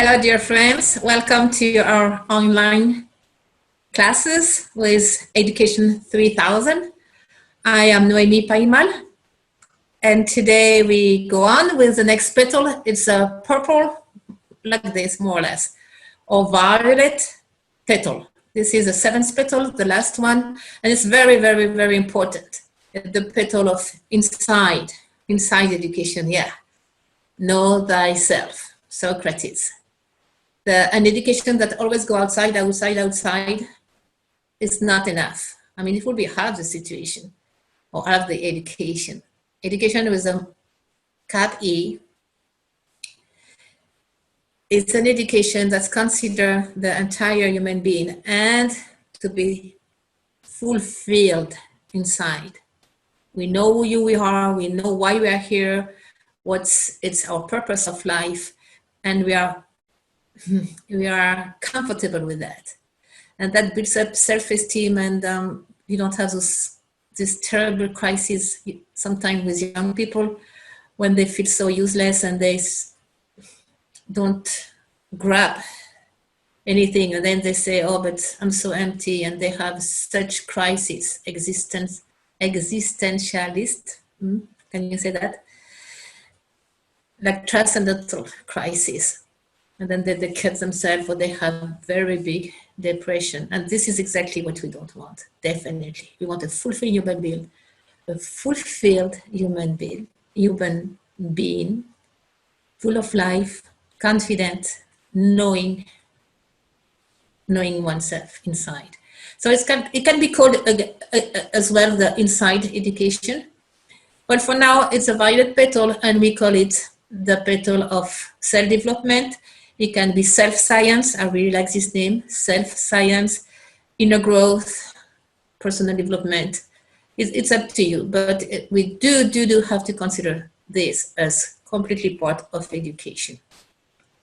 Hello, dear friends. Welcome to our online classes with Education 3000. I am Noémie Paimal, and today we go on with the next petal. It's a purple, like this, more or less, or violet petal. This is the seventh petal, the last one, and it's very, very, very important. The petal of inside education, yeah. Know thyself, Socrates. An education that always go outside is not enough. I mean, it would be half the situation or half the education. Education with a cap E. It's an education that's considered the entire human being and to be fulfilled inside. We know who we are, we know why we are here, it's our purpose of life, and we are comfortable with that. And that builds up self-esteem, and you don't have this terrible crisis sometimes with young people when they feel so useless and they don't grab anything, and then they say, oh, but I'm so empty, and they have such crisis, existentialist, can you say that? Like transcendental crisis. And then they cut themselves, or they have very big depression. And this is exactly what we don't want, definitely. We want a fulfilled human being, human being, full of life, confident, knowing oneself inside. So it can be called as well the inside education. But for now, it's a violet petal, and we call it the petal of self-development. It can be self-science. I really like this name, self-science, inner growth, personal development. It's up to you, but we do have to consider this as completely part of education.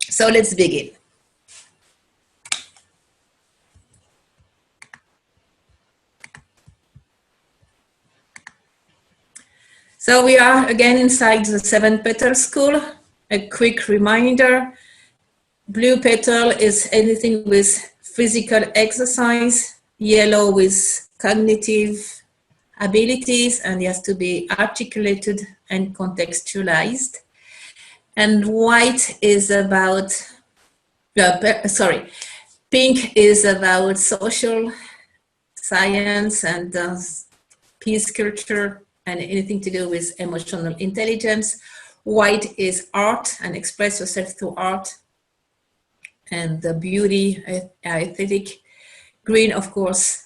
So let's begin. So we are again inside the 7 Petal School. A quick reminder, blue petal is anything with physical exercise, yellow with cognitive abilities, and it has to be articulated and contextualized. And white is about, pink is about social science and peace culture, and anything to do with emotional intelligence. White is art, and express yourself through art and the beauty, aesthetic. Green, of course,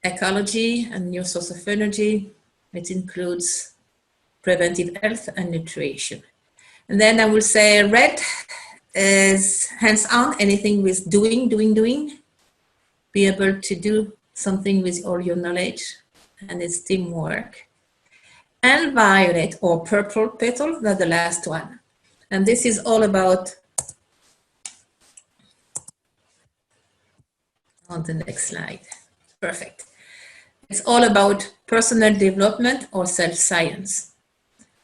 ecology and new source of energy. It includes preventive health and nutrition. And then I will say red is hands-on, anything with doing. Be able to do something with all your knowledge, and it's teamwork. And violet or purple petal, that's the last one. And this is all about, on the next slide, perfect. It's all about personal development or self-science.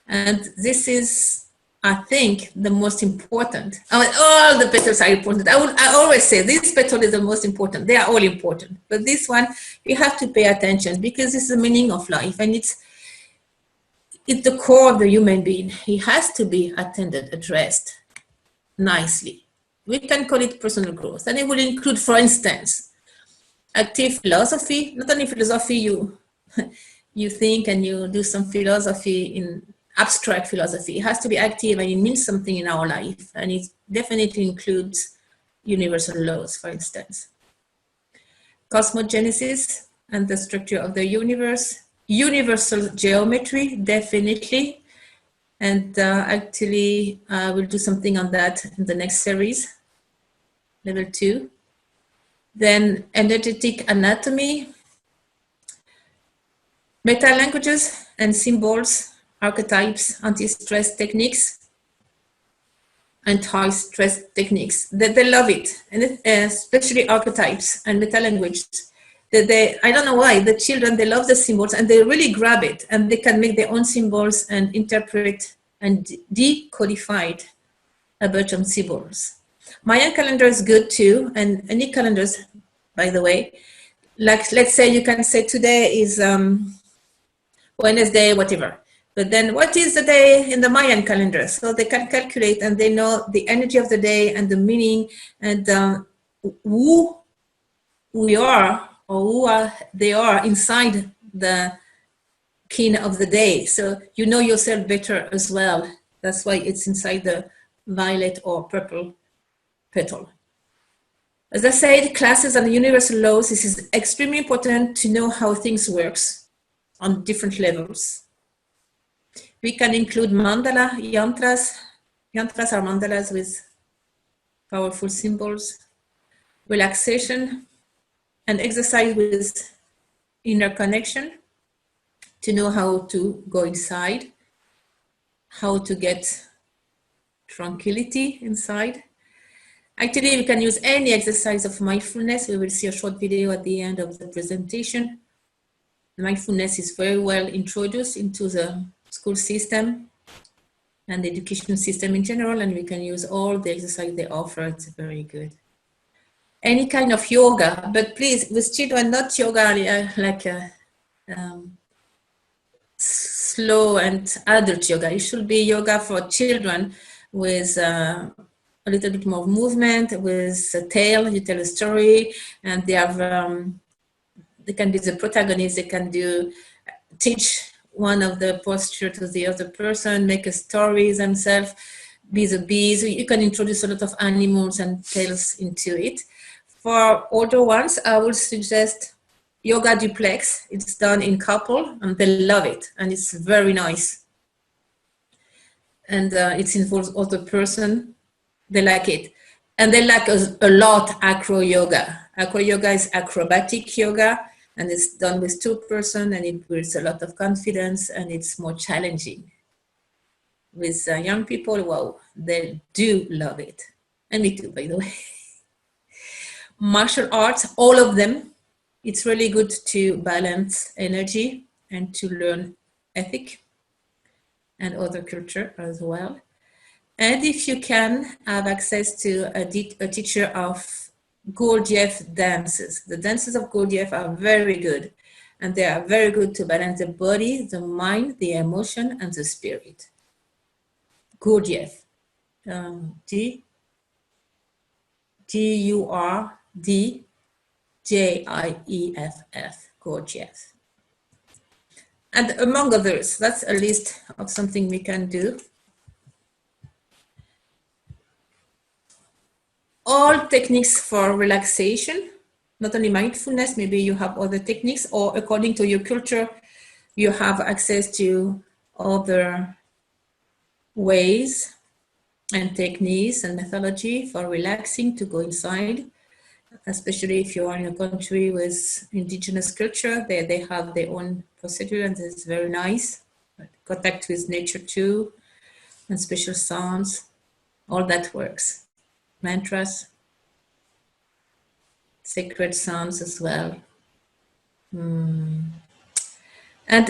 And this is, I think, the most important. I mean, all the petals are important. I always say this petal is the most important. They are all important. But this one, you have to pay attention, because it's the meaning of life, and it's the core of the human being. He has to be attended, addressed nicely. We can call it personal growth, and it will include, for instance, active philosophy. Not only philosophy, you think and you do some philosophy in abstract philosophy. It has to be active, and it means something in our life, and it definitely includes universal laws, for instance. Cosmogenesis and the structure of the universe. Universal geometry, definitely. And actually, we'll do something on that in the next series, level 2. Then energetic anatomy, meta languages and symbols, archetypes, anti-stress techniques, anti-stress techniques. They love it, and especially archetypes and meta language. I don't know why, the children, they love the symbols, and they really grab it, and they can make their own symbols and interpret and decodified a bunch of symbols. Mayan calendar is good too, and any calendars, by the way. Like, let's say you can say today is Wednesday, whatever. But then what is the day in the Mayan calendar? So they can calculate and they know the energy of the day and the meaning and who we are or they are inside the kin of the day. So you know yourself better as well. That's why it's inside the violet or purple petal. As I said, classes and universal laws, this is extremely important to know how things works on different levels. We can include mandala, yantras. Yantras are mandalas with powerful symbols, relaxation, and exercise with inner connection to know how to go inside, how to get tranquility inside. Actually, we can use any exercise of mindfulness. We will see a short video at the end of the presentation. Mindfulness is very well introduced into the school system and the education system in general, and we can use all the exercise they offer. It's very good. Any kind of yoga, but please, with children, not yoga like a slow and adult yoga. It should be yoga for children with a little bit more movement, with a tale. You tell a story, and they have they can be the protagonist. They can teach one of the posture to the other person, make a story themselves, be the bees. You can introduce a lot of animals and tales into it. For older ones, I would suggest yoga duplex. It's done in couple and they love it and it's very nice. And it involves other person. They like it. And they like a lot acro yoga. Acro yoga is acrobatic yoga and it's done with two person and it builds a lot of confidence and it's more challenging. With young people, wow, they do love it. And me too, by the way. Martial arts, all of them. It's really good to balance energy and to learn ethic and other culture as well. And if you can have access to a teacher of Gurdjieff dances. The dances of Gurdjieff are very good. And they are very good to balance the body, the mind, the emotion, and the spirit. Gurdjieff. Gurdjieff, Gurdjieff. And among others, that's a list of something we can do. All techniques for relaxation, not only mindfulness, maybe you have other techniques, or according to your culture, you have access to other ways and techniques and methodology for relaxing to go inside, especially if you are in a country with indigenous culture, they have their own procedure and it's very nice. Contact with nature too, and special sounds, all that works. Mantras, sacred sounds as well. And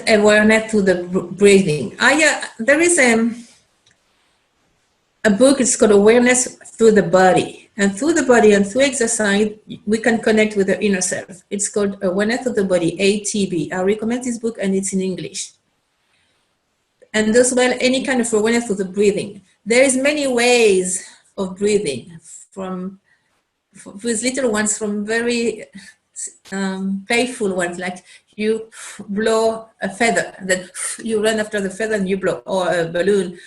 awareness to the breathing. There is a book, it's called Awareness Through the Body. And through the body and through exercise, we can connect with the inner self. It's called Awareness of the Body, ATB. I recommend this book and it's in English. And as well, any kind of awareness of the breathing. There is many ways of breathing, with little ones, from very playful ones, like you blow a feather, then you run after the feather and you blow, or a balloon,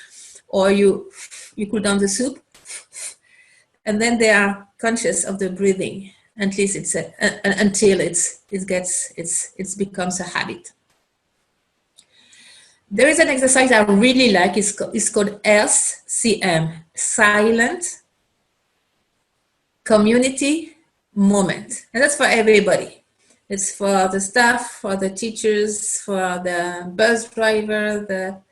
or you cool down the soup, and then they are conscious of the breathing. At least it's until it becomes a habit. There is an exercise I really like. It's called SCM, Silent Community Moment, and that's for everybody. It's for the staff, for the teachers, for the bus driver, the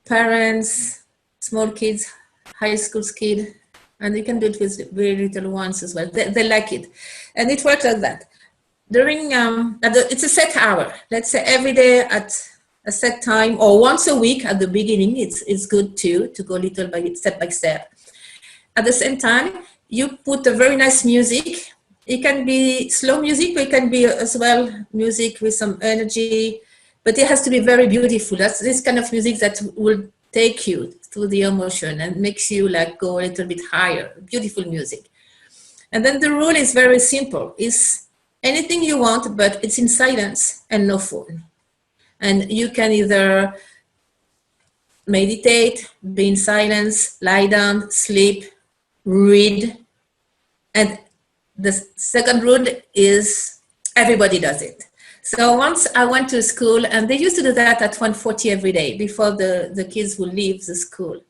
parents, small kids, high school kids, and you can do it with very little ones as well. They like it, and it works like that. During it's a set hour. Let's say every day at a set time, or once a week at the beginning. It's good to go little by step by step. At the same time, you put a very nice music. It can be slow music, but it can be as well music with some energy, but it has to be very beautiful. That's this kind of music that will take you through the emotion and makes you like go a little bit higher. Beautiful music. And then the rule is very simple. It's anything you want, but it's in silence and no phone. And you can either meditate, be in silence, lie down, sleep, read. And the second rule is everybody does it. So once I went to school, and they used to do that at 1:40 every day before the kids would leave the school.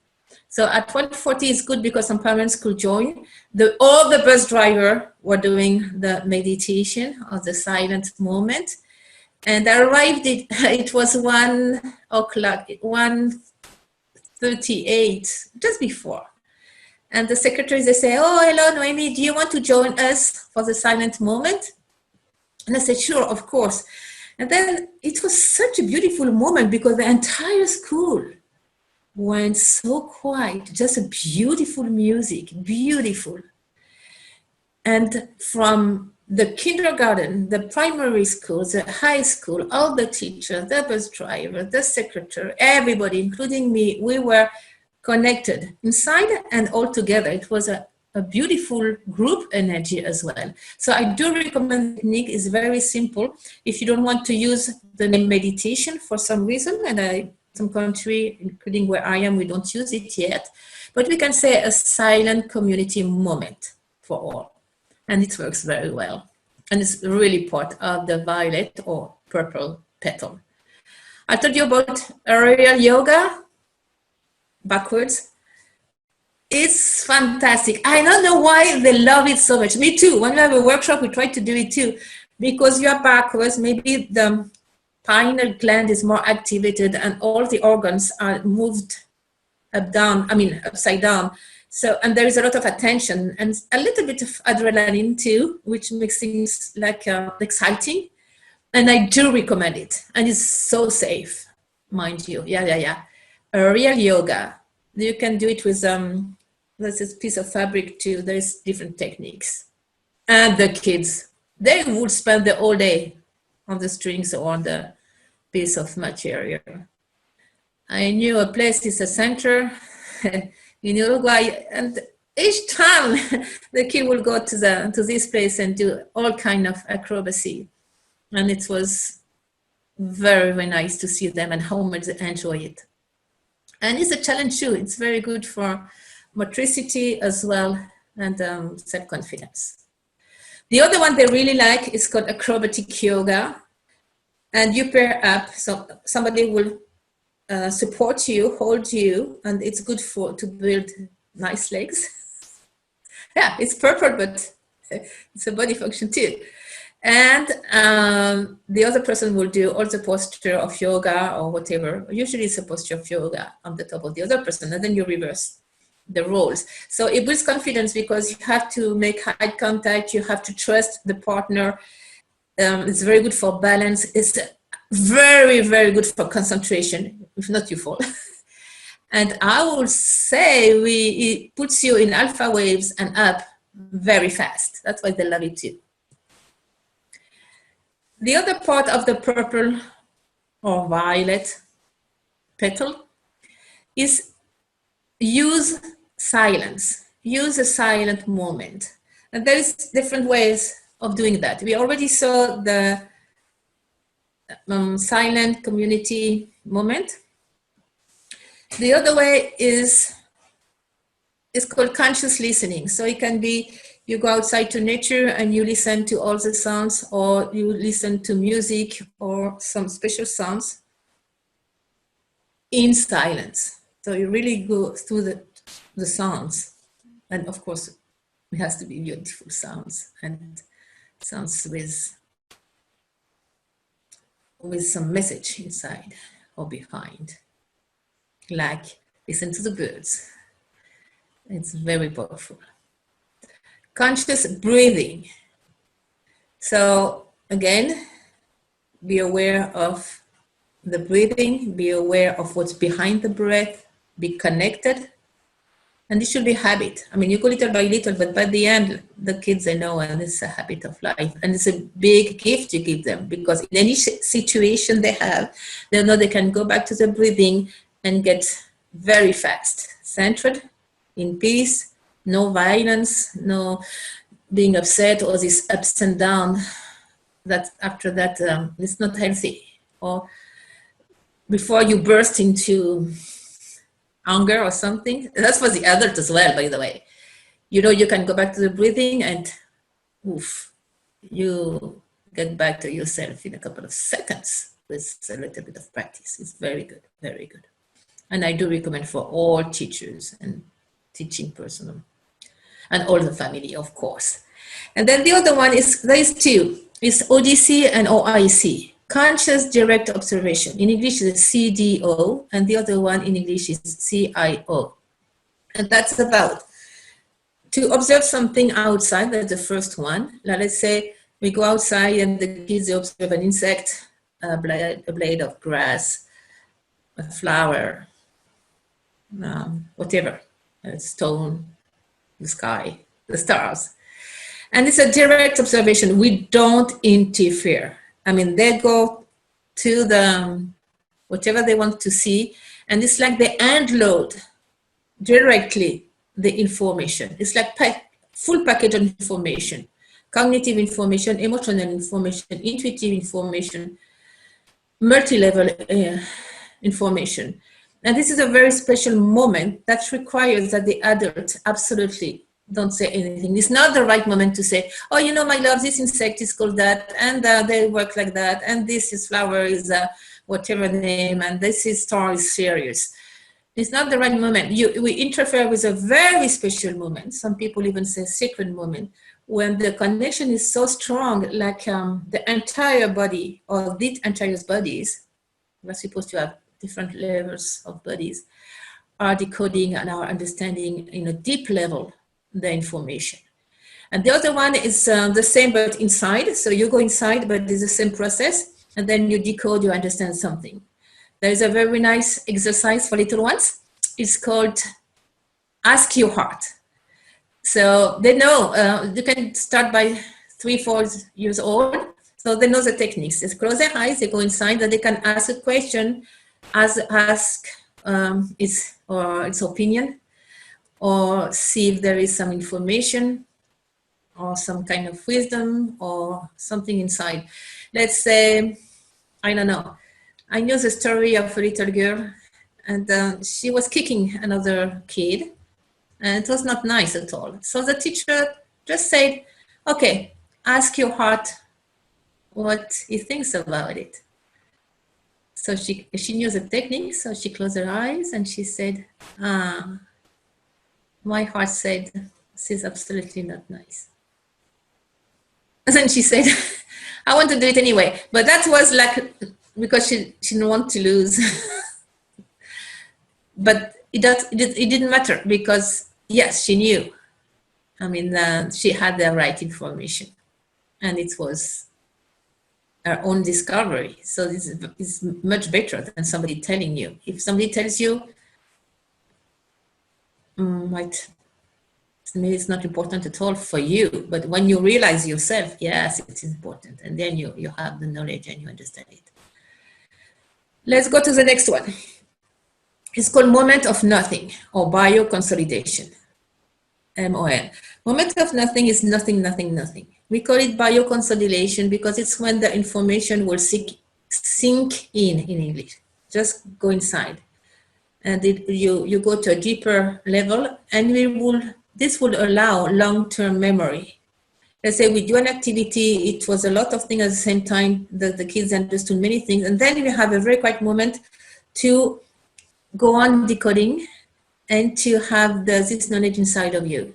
So at 1:40 is good because some parents could join. All the bus driver were doing the meditation or the silent moment. And I arrived, it was 1 o'clock, 1:38, just before. And the secretaries, they say, oh, hello, Noemi, do you want to join us for the silent moment? And I said, sure, of course. And then it was such a beautiful moment because the entire school went so quiet, just a beautiful music, beautiful. And from the kindergarten, the primary school, the high school, all the teachers, the bus driver, the secretary, everybody, including me, we were connected inside and all together. It was a beautiful group energy as well. So I do recommend the technique. It's very simple. If you don't want to use the name meditation for some reason, and some country, including where I am, we don't use it yet, but we can say a silent community moment for all. And it works very well. And it's really part of the violet or purple petal. I told you about aerial yoga, backwards. It's fantastic. I don't know why they love it so much. Me too. When we have a workshop, we try to do it too. Because you're backwards, maybe the pineal gland is more activated and all the organs are moved upside down. So, and there is a lot of attention and a little bit of adrenaline too, which makes things like exciting. And I do recommend it. And it's so safe, mind you. Yeah. Real yoga. You can do it with there's this piece of fabric too. There's different techniques. And the kids, they would spend the whole day on the strings or on the piece of material. I knew a place is a center in Uruguay, and each time the kid will go to this place and do all kind of acrobacy. And it was very, very nice to see them and how much they enjoy it. And it's a challenge too. It's very good for motricity as well and self-confidence. The other one they really like is called acrobatic yoga. And you pair up, so somebody will support you, hold you, and it's good to build nice legs. Yeah, it's purple, but it's a body function too. And the other person will do all the posture of yoga or whatever. Usually it's a posture of yoga on the top of the other person, and then you reverse the roles. So it builds confidence because you have to make eye contact, you have to trust the partner. It's very good for balance. It's very, very good for concentration. If not, you fall. And I will say it puts you in alpha waves and up very fast. That's why they love it too. The other part of the purple or violet petal is use silence. Use a silent moment. And there is different ways of doing that. We already saw the silent community moment. The other way is called conscious listening. So it can be you go outside to nature and you listen to all the sounds, or you listen to music or some special sounds in silence. So you really go through the sounds. And of course, it has to be beautiful sounds and sounds with some message inside or behind. Like listen to the birds. It's very powerful. Conscious breathing. So again, be aware of the breathing, be aware of what's behind the breath, be connected, And this should be habit. I mean, you go little by little, but by the end, the kids, they know, and it's a habit of life. And it's a big gift you give them, because in any situation they have, they know they can go back to the breathing and get very fast, centered, in peace, no violence, no being upset, or this ups and down. That after that, it's not healthy. Or before you burst into anger or something. That's for the adult as well, by the way. You know, you can go back to the breathing and oof, you get back to yourself in a couple of seconds with a little bit of practice. It's very good, very good. And I do recommend for all teachers and teaching personnel and all the family, of course. And then the other one is, there is two, is ODC and OIC. Conscious direct observation. In English is CDO, and the other one in English is CIO. And that's about to observe something outside. That's the first one. Now, let's say we go outside and the kids observe an insect, a blade of grass, a flower, whatever, a stone, the sky, the stars. And it's a direct observation. We don't interfere. I mean, they go to the whatever they want to see, and it's like they unload directly the information. It's like full package of information, cognitive information, emotional information, intuitive information, multi-level information. And this is a very special moment that requires that the adult absolutely don't say anything. It's not the right moment to say, oh, you know, my love, this insect is called that, and they work like that, and this is flower is whatever name, and this is star is serious. It's not the right moment. We interfere with a very special moment. Some people even say sacred moment, when the connection is so strong, like the entire body or the entire bodies, we're supposed to have different levels of bodies, are decoding and are understanding in a deep level the information. And the other one is the same but inside. So you go inside, but it's the same process, and then you decode, you understand something. There is a very nice exercise for little ones. It's called Ask Your Heart. So they know, you can start by 3-4 years old. So they know the techniques. They close their eyes, they go inside, and they can ask a question, ask its opinion, or see if there is some information or some kind of wisdom or something inside. Let's say, I don't know, I knew the story of a little girl, and she was kicking another kid, and it was not nice at all. So the teacher just said, okay, ask your heart what he thinks about it. So she knew the technique, so she closed her eyes and she said, my heart said, this is absolutely not nice. And then she said, I want to do it anyway. But that was like, because she didn't want to lose. But it didn't matter, because yes, she knew. I mean, she had the right information, and it was her own discovery. So this is much better than somebody telling you. If somebody tells you, maybe it's not important at all for you, but when you realize yourself, yes, it's important, and then you have the knowledge and you understand it. Let's go to the next one. It's called moment of nothing, or bioconsolidation, MON. Moment of nothing is nothing, nothing, nothing. We call it bioconsolidation because it's when the information will sink in English. Just go inside. And you go to a deeper level, and this will allow long-term memory. Let's say we do an activity, it was a lot of things at the same time, the kids understood many things, and then we have a very quiet moment to go on decoding and to have this knowledge inside of you.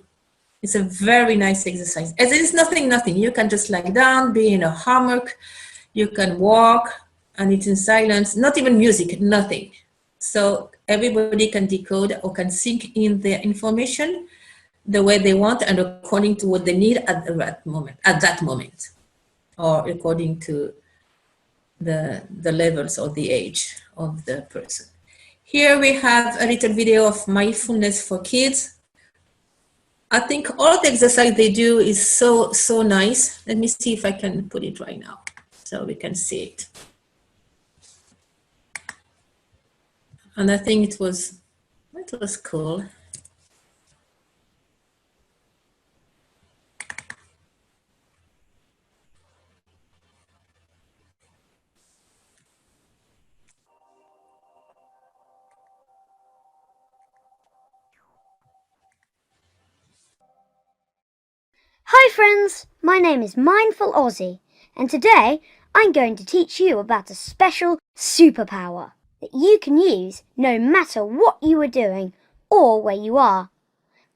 It's a very nice exercise. As it is nothing. You can just lie down, be in a hammock, you can walk, and it's in silence, not even music, nothing. So everybody can decode or can sink in their information the way they want and according to what they need at that moment, or according to the levels or the age of the person. Here we have a little video of mindfulness for kids. I think all the exercise they do is so nice. Let me see if I can put it right now so we can see it. And I think it was cool. Hi friends, my name is Mindful Aussie, and today I'm going to teach you about a special superpower that you can use no matter what you are doing or where you are.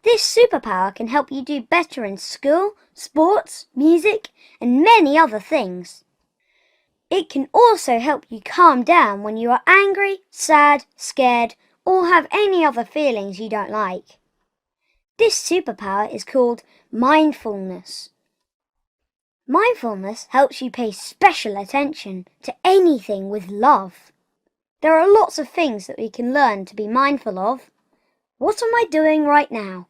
This superpower can help you do better in school, sports, music, and many other things. It can also help you calm down when you are angry, sad, scared, or have any other feelings you don't like. This superpower is called mindfulness. Mindfulness helps you pay special attention to anything with love. There are lots of things that we can learn to be mindful of. What am I doing right now?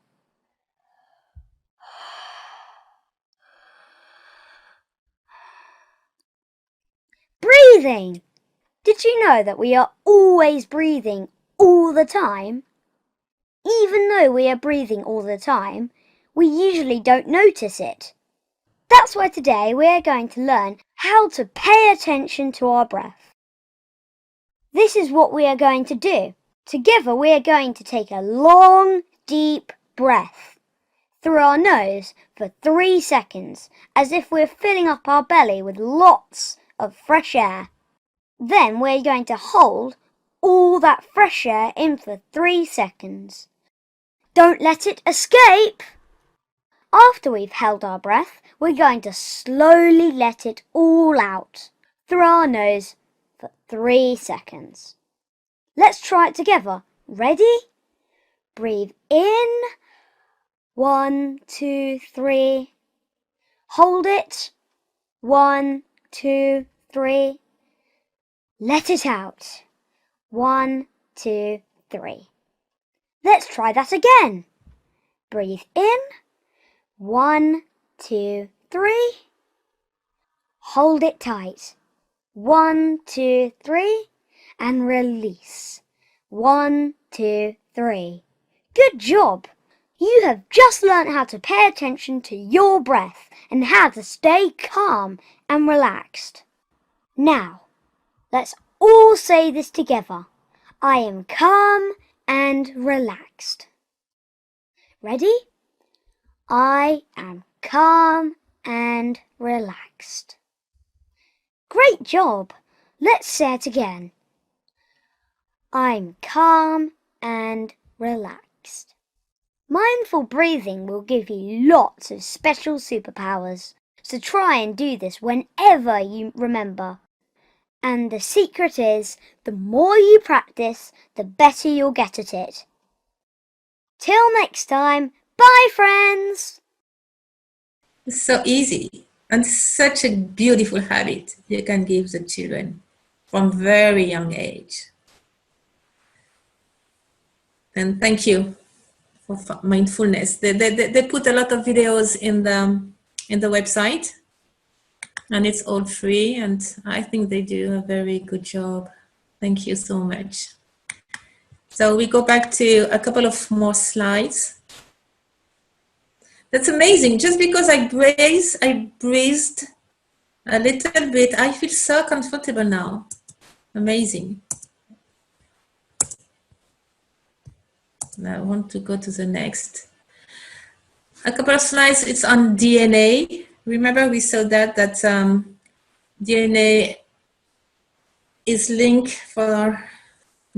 Breathing! Did you know that we are always breathing all the time? Even though we are breathing all the time, we usually don't notice it. That's why today we are going to learn how to pay attention to our breath. This is what we are going to do. Together we are going to take a long, deep breath through our nose for 3 seconds, as if we're filling up our belly with lots of fresh air. Then we're going to hold all that fresh air in for 3 seconds. Don't let it escape! After we've held our breath, we're going to slowly let it all out through our nose for 3 seconds. Let's try it together. Ready? Breathe in. 1, 2, 3. Hold it. 1, 2, 3. Let it out. 1, 2, 3. Let's try that again. Breathe in. 1, 2, 3. Hold it tight. 1, 2, 3. And release. 1, 2, 3. Good job! You have just learnt how to pay attention to your breath and how to stay calm and relaxed. Now, let's all say this together. I am calm and relaxed. Ready? I am calm and relaxed. Great job! Let's say it again. I'm calm and relaxed. Mindful breathing will give you lots of special superpowers, so try and do this whenever you remember. And the secret is, the more you practice, the better you'll get at it. Till next time, bye friends! It's so easy and such a beautiful habit you can give the children from very young age. And thank you for mindfulness. They put a lot of videos in the website, and it's all free, and I think they do a very good job. Thank you so much. So we go back to a couple of more slides. That's amazing. Just because I breathed a little bit, I feel so comfortable now. Amazing. Now I want to go to the next. A couple of slides, it's on DNA. Remember we saw that DNA is linked for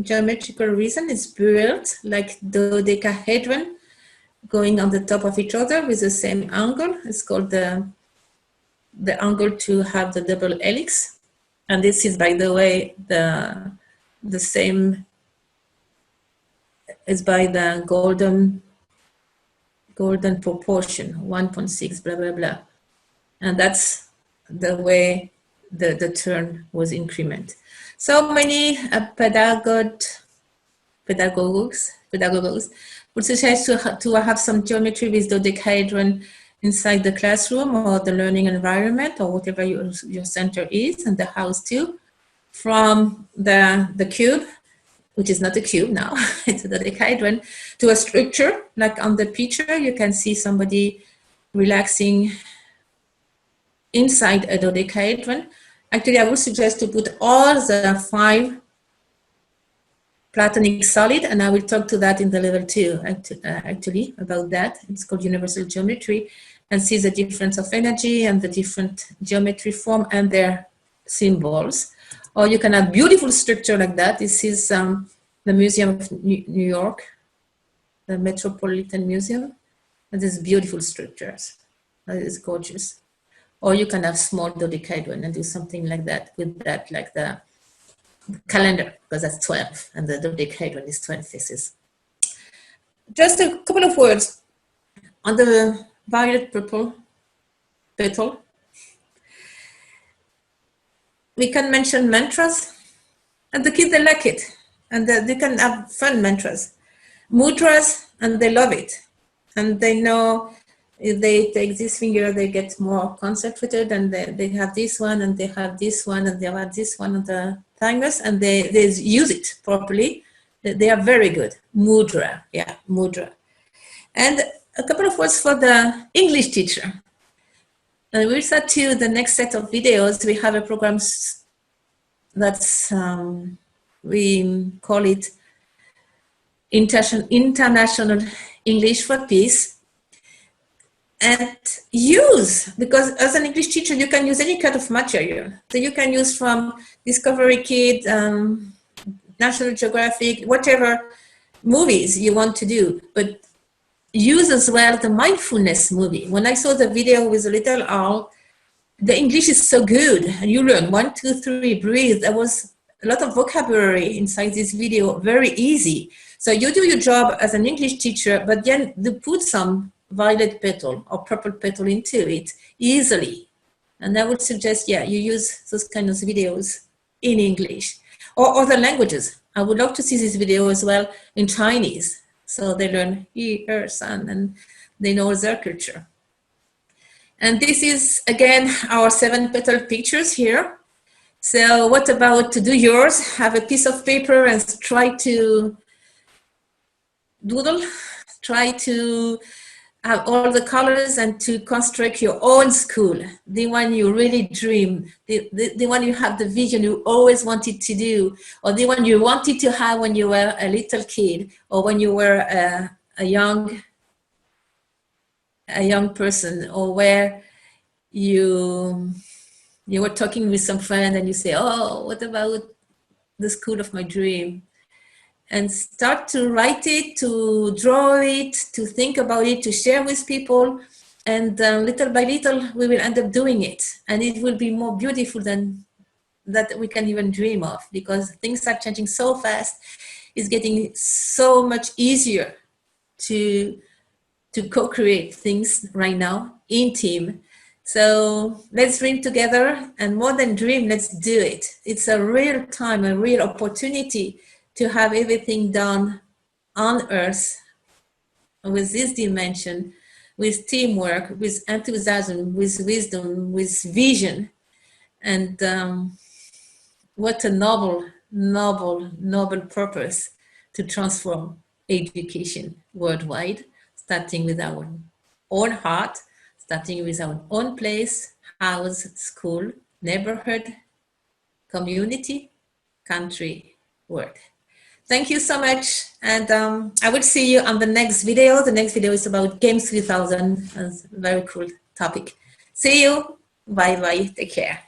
geometrical reason. It's built like dodecahedron going on the top of each other with the same angle. It's called the angle to have the double helix. And this is, by the way, the same is by the golden proportion, 1.6, blah, blah, blah. And that's the way the turn was increment. So many pedagogues pedagogues would suggest to have some geometry with dodecahedron inside the classroom or the learning environment or whatever your center is, and the house too. From the cube, which is not a cube now, it's a dodecahedron, to a structure, like on the picture, you can see somebody relaxing inside a dodecahedron. Actually, I would suggest to put all the 5 Platonic solid, and I will talk to that in the level 2, actually, about that. It's called universal geometry, and see the difference of energy and the different geometry form and their symbols. Or you can have beautiful structure like that. This is the Museum of New York, the Metropolitan Museum, and these beautiful structures. That is gorgeous. Or you can have small dodecahedron and do something like that with that, like the calendar, because that's 12, and the dodecahedron is 12 faces. Just a couple of words on the Violet Petal. We can mention mantras, and the kids, they like it, and they can have fun mantras. Mudras, and they love it, and they know if they take this finger, they get more concentrated, and they have this one, and they have this one, and they have this one on the thymus, and they use it properly. They are very good. Mudra, yeah, mudra. And a couple of words for the English teacher. And we'll start to the next set of videos. We have a program that's, we call it International English for Peace. And use, because as an English teacher, you can use any kind of material. So you can use from Discovery Kids, National Geographic, whatever movies you want to do, but use as well the mindfulness movie. When I saw the video with the little owl, the English is so good, and you learn 1, 2, 3, breathe. There was a lot of vocabulary inside this video, very easy. So you do your job as an English teacher, but then you put some violet petal or purple petal into it easily. And I would suggest, yeah, you use those kind of videos in English or other languages. I would love to see this video as well in Chinese. So they learn he, her, son, and they know their culture. And this is, again, our 7 petal pictures here. So what about to do yours? Have a piece of paper and try to doodle, try to have all the colors and to construct your own school, the one you really dream, the one you have the vision you always wanted to do, or the one you wanted to have when you were a little kid, or when you were a young person, or where you were talking with some friend and you say, oh, what about the school of my dream? And start to write it, to draw it, to think about it, to share with people. And little by little, we will end up doing it. And it will be more beautiful than that we can even dream of, because things are changing so fast. It's getting so much easier to co-create things right now in team. So let's dream together, and more than dream, let's do it. It's a real time, a real opportunity to have everything done on Earth with this dimension, with teamwork, with enthusiasm, with wisdom, with vision. And what a noble, noble, noble purpose to transform education worldwide, starting with our own heart, starting with our own place, house, school, neighborhood, community, country, world. Thank you so much, and I will see you on the next video. The next video is about Games 3000, a very cool topic. See you, bye bye, take care.